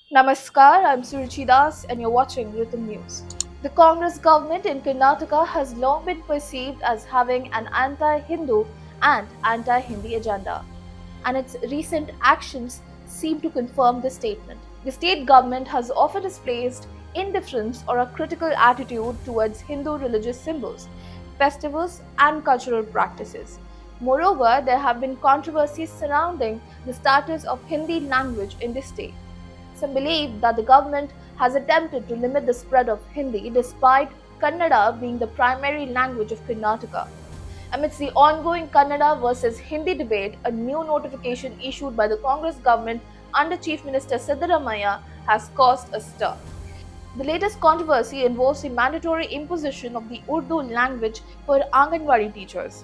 Namaskar, I'm Suruchi Das and you're watching Rhythm News. The Congress government in Karnataka has long been perceived as having an anti-Hindu and anti-Hindi agenda, and its recent actions seem to confirm this statement. The state government has often displayed indifference or a critical attitude towards Hindu religious symbols, festivals, and cultural practices. Moreover, there have been controversies surrounding the status of Hindi language in the state. Some believe that the government has attempted to limit the spread of Hindi despite Kannada being the primary language of Karnataka. Amidst the ongoing Kannada versus Hindi debate, a new notification issued by the Congress government under Chief Minister Siddaramaiah has caused a stir. The latest controversy involves the mandatory imposition of the Urdu language for Anganwadi teachers.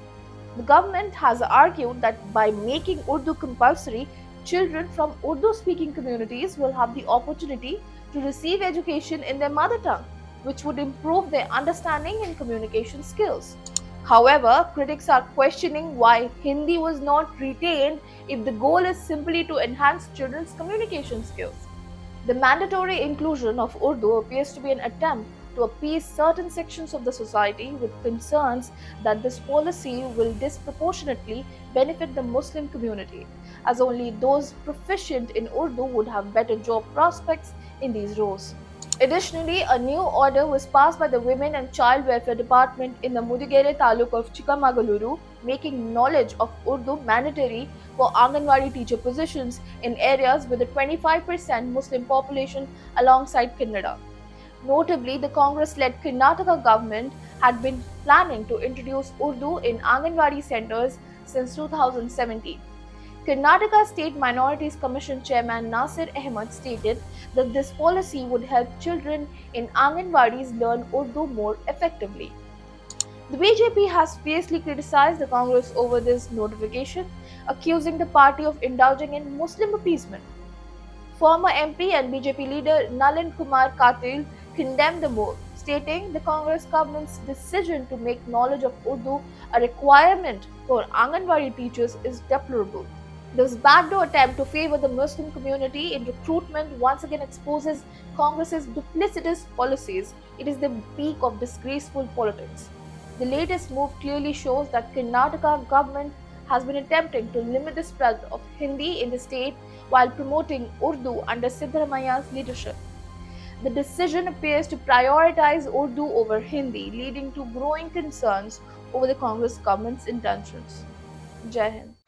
The government has argued that by making Urdu compulsory, children from Urdu speaking communities will have the opportunity to receive education in their mother tongue, which would improve their understanding and communication skills. However, critics are questioning why Hindi was not retained if the goal is simply to enhance children's communication skills. The mandatory inclusion of Urdu appears to be an attempt to appease certain sections of the society with concerns that this policy will disproportionately benefit the Muslim community, as only those proficient in Urdu would have better job prospects in these roles. Additionally, a new order was passed by the Women and Child Welfare Department in the Mudigere Taluk of Chikamagaluru, making knowledge of Urdu mandatory for Anganwadi teacher positions in areas with a 25% Muslim population alongside Kannada. Notably, the Congress-led Karnataka government had been planning to introduce Urdu in Anganwadi centers since 2017. Karnataka State Minorities Commission Chairman Nasir Ahmed stated that this policy would help children in Anganwadis learn Urdu more effectively. The BJP has fiercely criticized the Congress over this notification, accusing the party of indulging in Muslim appeasement. Former MP and BJP leader Nalin Kumar Katil condemned the move, stating the Congress government's decision to make knowledge of Urdu a requirement for Anganwadi teachers is deplorable. This backdoor attempt to favor the Muslim community in recruitment once again exposes Congress's duplicitous policies. It is the peak of disgraceful politics. The latest move clearly shows that Karnataka government has been attempting to limit the spread of Hindi in the state while promoting Urdu under Siddaramaiah's leadership. The decision appears to prioritize Urdu over Hindi, leading to growing concerns over the Congress government's intentions. Jai Hind.